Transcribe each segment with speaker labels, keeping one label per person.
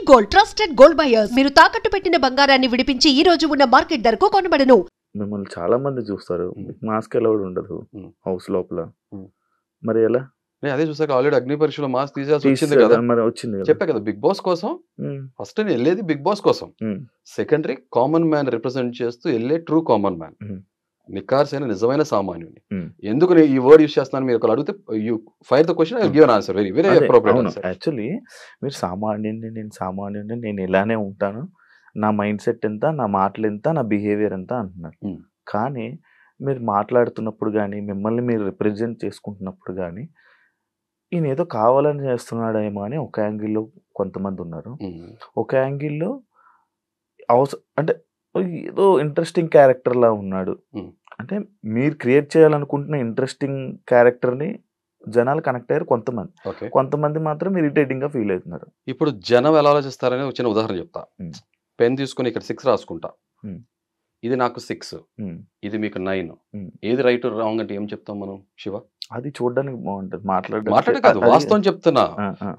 Speaker 1: Gold, trusted gold buyers. మీరు తాకట్టు పెట్టిన బంగారాన్ని విడిపించి ఈ రోజు ఉన్న మార్కెట్ ధరకు కొనబడను.
Speaker 2: మిమ్మల్ని చాలా మంది చూస్తారు, మాస్క్ అలౌడ్ ఉండదు హౌస్ లోపల, మరి ఎలా?
Speaker 3: నేను అదే చూసాక ఆల్రెడీ అగ్ని పరీక్షలో మాస్క్ తీసేసి వచ్చింది కదా,
Speaker 2: మరి వచ్చింది కదా.
Speaker 3: చెప్పా కదా బిగ్ బాస్ కోసం. ఫస్ట్ నేను వెళ్ళేది బిగ్ బాస్ కోసం, సెకండరీ కామన్ మ్యాన్ రిప్రజెంట్ చేస్తూ వెళ్ళే ట్రూ కామన్ మ్యాన్, నికార్సైన నిజమైన సామాన్యుని. ఎందుకు నేను ఈ వర్డ్ యూస్ చేస్తున్నాను మీరు ఒకరు అడిగితే you fire the question, I give an answer very very appropriate.
Speaker 2: Actually మీరు సామాన్యుడిని, నేను ఇలానే ఉంటాను, నా మైండ్ సెట్ ఎంత, నా మాటలు ఎంత, నా బిహేవియర్ ఎంత అంటున్నారు. కానీ మీరు మాట్లాడుతున్నప్పుడు కానీ, మిమ్మల్ని మీరు రిప్రజెంట్ చేసుకుంటున్నప్పుడు కానీ, ఈయన ఏదో కావాలని చేస్తున్నాడేమో అని ఒక యాంగిల్లో కొంతమంది ఉన్నారు. ఒక యాంగిల్లో అంటే ఏదో ఇంట్రెస్టింగ్ క్యారెక్టర్లా ఉన్నాడు అంటే, మీరు క్రియేట్ చేయాలనుకుంటున్న ఇంట్రెస్టింగ్ క్యారెక్టర్ని జనాలు కనెక్ట్ అయ్యారు కొంతమంది, కొంతమంది మాత్రం ఇరిటేటింగ్ గా ఫీల్ అవుతున్నారు.
Speaker 3: ఇప్పుడు జనం ఎలా ఆలోచిస్తారని వచ్చిన ఉదాహరణ చెప్తా. పెన్ తీసుకుని ఇక్కడ 6 రాసుకుంటా, ఇది నాకు 6, ఇది మీకు 9, ఏది రైట్ రాంగ్ అంటే ఏం చెప్తాం మనం శివ?
Speaker 2: అది చూడడానికి బాగుంటది,
Speaker 3: మాట్లాడే కాదు, వాస్తవం చెప్తున్నా.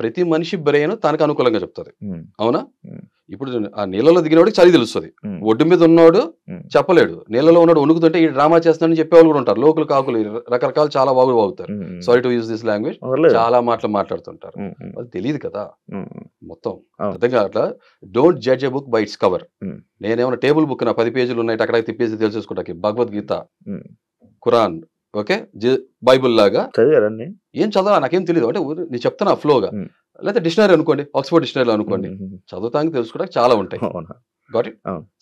Speaker 3: ప్రతి మనిషి బ్రెయిన్ తనకు అనుకూలంగా చెప్తుంది, అవునా? ఇప్పుడు ఆ నీళ్ళలో దిగినవాడికి చలి తెలుస్తుంది, ఒడ్డు మీద ఉన్నవాడు చెప్పలేడు. నీళ్ళలో ఉన్నాడు వణుకుతుంటే ఈ డ్రామా చేస్తానని చెప్పేవాళ్ళు కూడా ఉంటారు, లోకల్ కాకులు రకరకాల చాలా వాగుతారు. Sorry to use this language, చాలా మాటలు మాట్లాడుతుంటారు, అది తెలియదు కదా మొత్తం అర్థం కావట్లా. Don't judge a book by its cover. నేనేమన్నా టేబుల్ బుక్ నా 10 పేజీలు ఉన్నాయి అక్కడ తిప్పేసి తెలిసేసుకుంటాకి, భగవద్గీత, ఖురాన్, ఓకే, బైబుల్ లాగా ఏం చదవాలా నాకేం తెలియదు అంటే నేను చెప్తాను ఆ ఫ్లోగా. లేకపోతే డిక్షనరీ అనుకోండి, ఆక్స్ఫర్డ్ డిక్షనరీ అనుకోండి, చదువుతానికి తెలుసుకోవడానికి చాలా ఉంటాయి. Got it,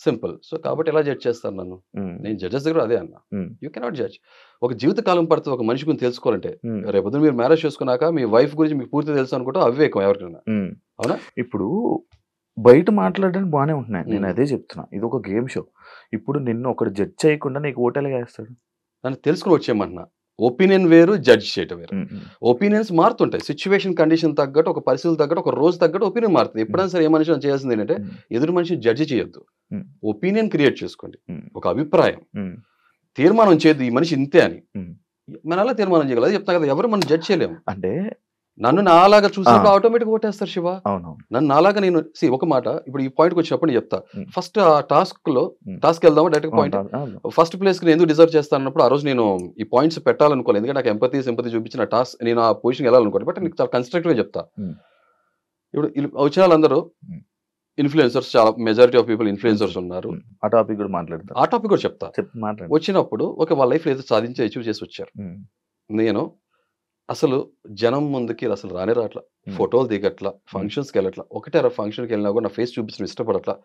Speaker 3: simple. సో కాబట్టి ఎలా జడ్జ్ చేస్తాను నన్ను? నేను జడ్జెస్ దగ్గర అదే అన్నా, యూ కెనాట్ జడ్జ్. ఒక జీవితకాలం పడుతుంది ఒక మనిషి గురించి తెలుసుకోవాలంటే. రేపు మీరు మ్యారేజ్ చేసుకున్నాక మీ వైఫ్ గురించి మీకు పూర్తి తెలుసు అనుకుంటే అవివేకం ఎవరికైనా, అవునా?
Speaker 2: ఇప్పుడు బయట మాట్లాడడానికి బాగానే ఉంటున్నాయి, నేను అదే చెప్తున్నా, ఇది ఒక గేమ్ షో. ఇప్పుడు నిన్ను ఒకటి జడ్జ్ చేయకుండా నీకు ఓటేలాగా వేస్తాడు?
Speaker 3: నన్ను తెలుసుకుని వచ్చేయమంటున్నా. ఒపీనియన్ వేరు, జడ్జ్ చేయటం వేరు. ఒపీనియన్స్ మారుతుంటాయి, సిచ్యువేషన్ కండిషన్ తగ్గట్టు, ఒక పరిస్థితులు తగ్గట్టు, ఒక రోజు తగ్గట్టు ఒపీనియన్ మారుతుంది. ఎప్పుడైనా సరే ఏ మనిషి చేయాల్సింది ఏంటంటే ఎదురు మనిషిని జడ్జ్ చేయొద్దు, ఒపీనియన్ క్రియేట్ చేసుకోండి, ఒక అభిప్రాయం, తీర్మానం చేయొద్దు ఈ మనిషి ఇంతే అని. మనం అలా తీర్మానం చేయగలదు, చెప్తా కదా, ఎవరు మనం జడ్జ్ చేయలేము.
Speaker 2: అంటే
Speaker 3: నన్ను నాలాగా చూసినప్పుడు ఆటోమేటిక్ ఓటేస్తారు శివ.
Speaker 2: అవును,
Speaker 3: నన్ను నాలాగా నేను ఒక మాట ఇప్పుడు ఈ పాయింట్కి వచ్చినప్పుడు నేను చెప్తా. ఫస్ట్ ఆ టాస్క్ వెళ్దామా డైరెక్ట్ పాయింట్. ఫస్ట్ ప్లేస్ కి నేను ఎందుకు డిజర్వ్ చేస్తాను అన్నప్పుడు ఆ రోజు నేను ఈ పాయింట్స్ పెట్టాలనుకోలేదు, ఎందుకంటే నాకు ఎంపతి సింపతి చూపించిన టాస్క్ నేను ఆ పొజిషన్ వెళ్ళాలనుకోండి. బట్ నీకు చాలా కన్స్ట్రక్టివ్ గా చెప్తా. ఇప్పుడు వచ్చిన వాళ్ళందరూ ఇన్ఫ్లుయెన్సర్స్, చాలా మెజారిటీ ఆఫ్ పీపుల్ ఇన్ఫ్లుయెన్సర్స్ ఉన్నారు.
Speaker 2: ఆ టాపిక్ కూడా మాట్లాడతారు,
Speaker 3: ఆ టాపిక్ కూడా చెప్తా. వచ్చినప్పుడు వాళ్ళ లైఫ్ ఏదో సాధించి అచీవ్ చేసి వచ్చారు. నేను అసలు జనం ముందుకి అసలు రాట్లా, ఫోటోలు దిగట్లా, ఫంక్షన్స్కి వెళ్ళట్లా. ఒకటే ఫంక్షన్కి వెళ్ళినా కూడా నా ఫేస్ చూపించడం ఇష్టపడట్లా.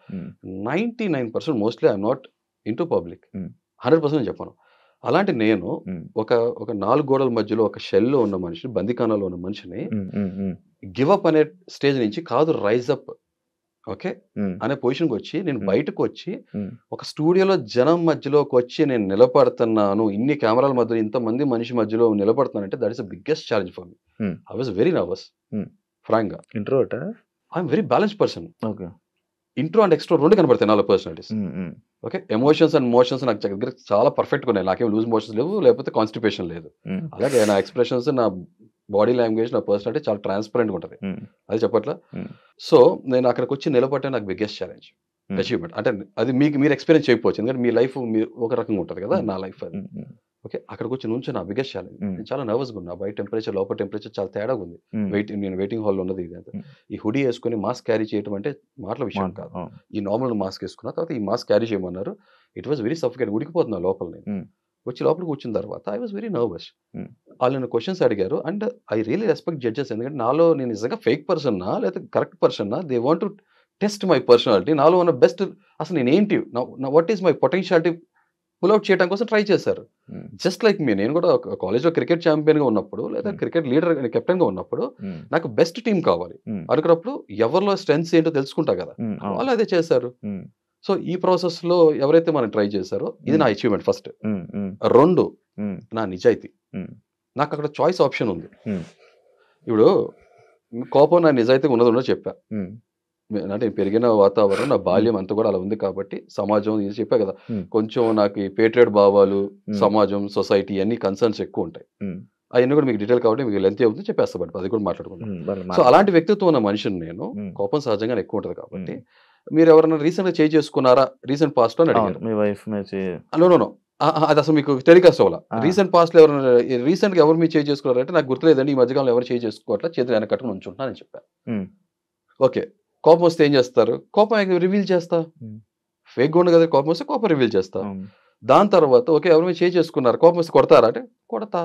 Speaker 3: 99% mostly I'm naught into public, 100% చెప్పను. అలాంటి నేను ఒక 4 గోడల మధ్యలో ఒక షెల్లో ఉన్న మనిషిని, బందికానాలో ఉన్న మనిషిని గివ్ అప్ అనే స్టేజ్ నుంచి కాదు, రైజ్ అప్ ఓకే అనే పొజిషన్కి వచ్చి నేను బయటకు వచ్చి ఒక స్టూడియోలో జనం మధ్యలోకి వచ్చి నేను నిలబడుతున్నాను, ఇన్ని కెమెరాల మధ్యలో ఇంతమంది మనిషి మధ్యలో నిలబడుతున్నానంటే that is the biggest challenge for me. I was very nervous frank గా.
Speaker 2: Introvert?
Speaker 3: I'm very balance person. Intro and extro రెండు కనబడతాయి నాలో personalities. Okay, emotions and motions నాకు దగ్గర చాలా పర్ఫెక్ట్గా ఉన్నాయి. నాకేం లూజ్ మోషన్స్ లేవు, లేకపోతే కాన్స్టిపేషన్ లేదు. అలాగే నా ఎక్స్ప్రెషన్స్, నా బాడీ లాంగ్వేజ్, నా పర్సనాలిటీ చాలా ట్రాన్స్పరెంట్గా ఉంటుంది, అది చెప్పట్లా. సో నేను అక్కడికి వచ్చి నిలబట్టే నాకు బిగ్గెస్ట్ ఛాలెంజ్, అచీవ్మెంట్. అంటే అది మీరు ఎక్స్పీరియన్స్ చేయకపోవచ్చు, ఎందుకంటే మీ లైఫ్ ఒక రకంగా ఉంటుంది కదా, నా లైఫ్ అది. ఓకే, అక్కడికి వచ్చి నుంచి నా బిగ్గెస్ట్ ఛాలెంజ్. నేను చాలా నర్వస్గా ఉన్నా, బయట టెంపరేచర్ లోపల టెంపరేచర్ చాలా తేడాగా ఉంది. నేను వెయిటింగ్ హాల్లో ఉన్నది ఇది అంతా. ఈ హుడీ వేసుకుని మాస్క్ క్యారీ చేయడం అంటే మాటల విషయం కాదు. ఈ నార్మల్ మాస్క్ వేసుకున్న తర్వాత ఈ మాస్క్ క్యారీ చేయమన్నారు. ఇట్ వాజ్ వెరీ సఫికేట్, ఉడికిపోతున్నా లోపల. నేను వచ్చి లోపలికి కూర్చున్న తర్వాత ఐ వాజ్ వెరీ నర్వస్. వాళ్ళు నన్ను క్వశ్చన్స్ అడిగారు and I really respect judges, ఎందుకంటే నాలో నేను నిజంగా ఫేక్ పర్సన్నా లేదా కరెక్ట్ పర్సన్నా, they want to test my personality, నాలో ఉన్న బెస్ట్, అసలు నేనేంటి, what is my potentiality pull out చేయడం కోసం ట్రై చేశారు. జస్ట్ లైక్ మీ, నేను కూడా కాలేజ్లో క్రికెట్ ఛాంపియన్గా ఉన్నప్పుడు లేదా క్రికెట్ లీడర్ కెప్టెన్గా ఉన్నప్పుడు నాకు బెస్ట్ టీం కావాలి అనుకున్నప్పుడు ఎవరిలో స్ట్రెంగ్స్ ఏంటో తెలుసుకుంటా కదా, వాళ్ళు అదే చేశారు. సో ఈ ప్రాసెస్లో ఎవరైతే మనం ట్రై చేశారో ఇది నా అచీవ్మెంట్ ఫస్ట్. 2 నా నిజాయితీ. నాకు అక్కడ చాయిస్ ఆప్షన్ ఉంది. ఇప్పుడు కోపం నా నిజాయితీగా ఉన్నదో చెప్పా, అంటే పెరిగిన వాతావరణం, నా బాల్యం అంతా కూడా అలా ఉంది కాబట్టి సమాజం ఇది చెప్పా కదా, కొంచెం నాకు ఈ పేట్రియట్ భావాలు, సమాజం, సొసైటీ అన్ని కన్సర్న్స్ ఎక్కువ ఉంటాయి. అవన్నీ కూడా మీకు డీటెయిల్ కాబట్టి మీకు లెంత్ అవుతుంది చెప్పేస్తా, బట్ అది కూడా మాట్లాడుకుంటాం. సో అలాంటి వ్యక్తిత్వం ఉన్న మనిషిని నేను, కోపం సహజంగానే ఎక్కువ ఉంటుంది కాబట్టి, మీరు ఎవరైనా రీసెంట్ గా చేంజ్ చేసుకున్నారా రీసెంట్ పాస్ట్ లో అని అడిగారు.
Speaker 2: మీ వైఫ్
Speaker 3: నో అది అసలు మీకు టెలికాస్ట్ అవ్వాల. రీసెంట్ పాస్ట్ లో ఎవరైనా రీసెంట్ గా ఎవరు మీరు చేంజ్ చేసుకున్నారంటే నాకు గుర్తులేదండి, ఈ మధ్యకాలంలో ఎవరు చేంజ్ చేసుకోవట్లా, చేతులు వెనక కట్టుకుని ఉంచుంటున్నానని చెప్పాను. ఓకే, కోపం వస్తే ఏం చేస్తారు? కోపం రివీల్ చేస్తా, ఫేక్ ఉండు కదా, కోపం వస్తే కోపం రివీల్ చేస్తా. దాని తర్వాత ఓకే ఎవరు మీరు చేంజ్ చేసుకున్నారు, కోపం వస్తే కొడతారా అంటే కొడతా.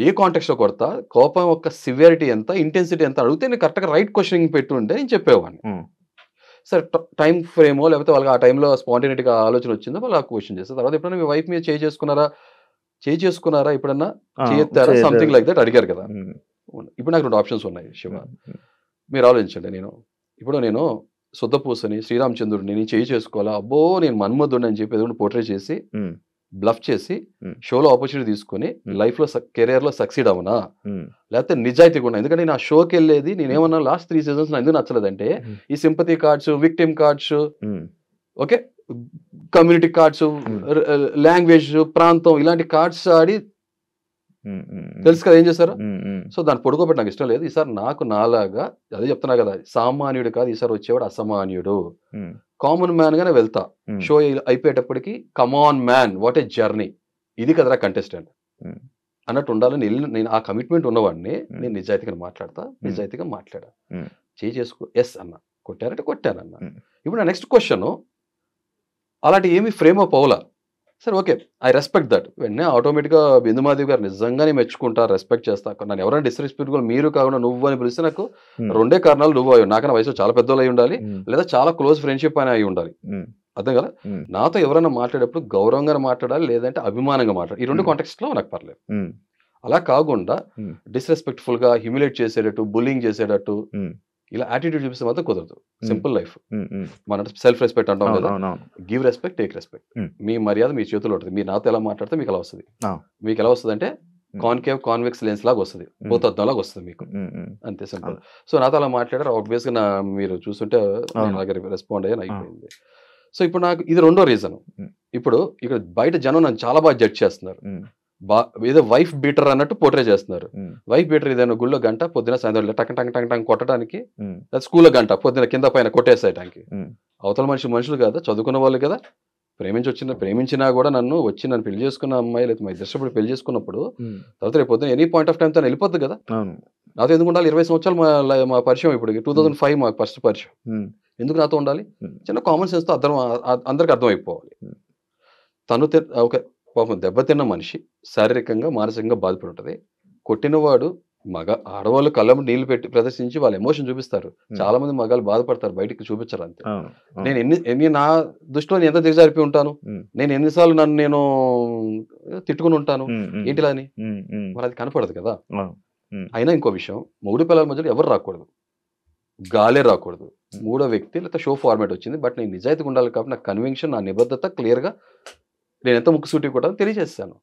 Speaker 3: ఏ కాంటెక్స్ట్ లో కొడతా, కోపం యొక్క సివియారిటీ ఎంత, ఇంటెన్సిటీ ఎంత అడిగితే నేను కరెక్ట్గా రైట్ క్వశ్చనింగ్ పెట్టుంటే నేను చెప్పేవాడిని. సరే టైం ఫ్రేమో లేకపోతే వాళ్ళకి ఆ టైంలో స్పాంటేనిటీగా ఆలోచన వచ్చిందో వాళ్ళు ఆ క్వశ్చన్ చేస్తారు. తర్వాత ఎప్పుడైనా మీ వైఫ్ మీద చేంజ్ చేసుకున్నారా ఎప్పుడన్నా చేయెత్తారా సంథింగ్ లైక్ దట్ అడిగారు కదా. ఇప్పుడు నాకు 2 ఆప్షన్స్ ఉన్నాయి శివ, మీరు ఆలోచించండి. నేను శుద్ధపూసని శ్రీరామచంద్రుడిని నేను చేంజ్ చేసుకోవాలా, అబ్బో నేను మన్మధుడిని అని చెప్పి ఏదో పోర్ట్రేట్ చేసి బ్లఫ్ చేసి షోలో ఆపర్చునిటీ తీసుకుని లైఫ్ లో కెరియర్ లో సక్సీడ్ అవునా, లేకపోతే నిజాయితీగా ఉన్నా. ఎందుకంటే నేను ఆ షోకి వెళ్ళేది నేనేమన్నా లాస్ట్ 3 seasons ఎందుకు నచ్చలేదంటే ఈ sympathy cards, victim cards, okay community cards, language, ప్రాంతం ఇలాంటి కార్డ్స్ ఆడి తెలుసు కదా ఏం చేశారు. సో దాన్ని పొడుకోబెట్టి నాకు ఇష్టం లేదు. ఈసారి నాకు నాలాగా అదే చెప్తున్నా కదా, సామాన్యుడు కాదు ఈసారి వచ్చేవాడు అసామాన్యుడు, కామన్ మ్యాన్ గానే వెళ్తా. షో అయిపోయేటప్పటికి come on man what a journey, ఇది కదరా కంటెస్టెంట్ అన్నట్టు ఉండాలని నేను ఆ కమిట్మెంట్ ఉన్నవాడిని. నేను నిజాయితీగా మాట్లాడా, చేసుకో ఎస్ అన్న, కొట్టారంటే కొట్టానన్న. ఇప్పుడు నా నెక్స్ట్ క్వశ్చన్ అలాంటి ఏమి ఫ్రేమ్ అప్ అవలా. సరే ఓకే ఐ రెస్పెక్ట్ దట్. వెంటనే ఆటోమేటిక్గా బిందుమాధవి గారు నిజంగానే మెచ్చుకుంటా, రెస్పెక్ట్ చేస్తా. నన్ను ఎవరైనా డిస్రెస్పెక్ట్గా మీరు కాకుండా నువ్వు అని పిలిస్తే నాకు 2 కారణాలు. నువ్వు నాకన్నా వయసు చాలా పెద్దోళ్ళు అయి ఉండాలి, లేదా చాలా క్లోజ్ ఫ్రెండ్షిప్ అని అయి ఉండాలి. అర్థం కదా, నాతో ఎవరైనా మాట్లాడేటప్పుడు గౌరవంగా మాట్లాడాలి, లేదంటే అభిమానంగా మాట్లాడాలి. ఈ 2 కాంటెక్స్ట్ లో నాకు పర్లేదు. అలా కాకుండా డిస్రెస్పెక్ట్ఫుల్ గా హ్యూమిలేట్ చేసేటట్టు, బుల్లింగ్ చేసేటట్టు ఇలా యాటిట్యూడ్ చూపిస్తే మాత్రం కుదరదు. సింపుల్ లైఫ్, మన సెల్ఫ్ రెస్పెక్ట్ అంటాం కదా, గివ్ రెస్పెక్ట్, టేక్ రెస్పెక్ట్. మీ మర్యాద మీ చేతుల్లో ఉంటుంది. మీరు నాతో ఎలా మాట్లాడితే మీకు ఎలా వస్తుంది. మీకు ఎలా వస్తుంది అంటే కాన్కేవ్ కాన్వెక్స్ లెన్స్ లాగా వస్తుంది, భూతత్వం లాగా వస్తుంది మీకు, అంతే సింపుల్. సో నాతో అలా మాట్లాడారు, ఆబ్వియస్ గా మీరు చూస్తుంటే రెస్పాండ్ అయ్యాను, అయిపోయింది. సో ఇప్పుడు నాకు ఇది 2వ రీజన్. ఇప్పుడు ఇక్కడ బయట జనం నన్ను చాలా బాగా జడ్జ్ చేస్తున్నారు, ఏదో వైఫ్ బీటర్ అన్నట్టు పోర్ట్రే చేస్తున్నారు. వైఫ్ బీటర్ ఏదైనా గుళ్ళో గంట, పొద్దున సాయంత్రం టక్ టంగ్ టంగ్ టంగ్ కొట్టడానికి, స్కూల్లో గంట, పొద్దున కింద పైన కొట్టేసేయడానికి. అవతల మనుషులు కదా, చదువుకున్న వాళ్ళు కదా, ప్రేమించినా కూడా నన్ను పెళ్లి చేసుకున్న అమ్మాయి లేదా మా ఇద్దరు పెళ్లి చేసుకున్నప్పుడు తర్వాత రేపు పొద్దున ఎనీ పాయింట్ ఆఫ్ టైం తను వెళ్ళిపోద్ది కదా. నాతో ఎందుకు ఉండాలి? 20 సంవత్సరాలు మా పరిచయం, ఇప్పుడు 2005 మా ఫస్ట్ పరిచయం. ఎందుకు నాతో ఉండాలి? చిన్న కామన్ సెన్స్ తో అందరికి అర్థం అయిపోవాలి. తను ఒక పాపం దెబ్బతిన్న మనిషి, శారీరకంగా మానసికంగా బాధపడి ఉంటుంది. కొట్టినవాడు ఆడవాళ్ళు కళ్ళ నీళ్లు పెట్టి ప్రదర్శించి వాళ్ళ ఎమోషన్ చూపిస్తారు. చాలా మంది మగాళ్ళు బాధపడతారు, బయటికి చూపించారు అంతే. నేను నా దృష్టిలో ఎంత దిగజారిపోయి ఉంటాను, నేను ఎన్నిసార్లు నేను తిట్టుకుని ఉంటాను, ఏంటిలా అని మరి అది కనపడదు కదా. అయినా ఇంకో విషయం, మొగుడు పిల్లల మధ్యలో ఎవరు రాకూడదు, గాలే రాకూడదు, 3వ వ్యక్తి లేకపోతే షో ఫార్మాట్ వచ్చింది. బట్ నేను నిజాయితీగా ఉండాలి కాబట్టి నా కన్విక్షన్, నా నిబద్ధత క్లియర్ గా నేను ఎంత ముక్కుసూటి కూడా తెలియజేస్తాను.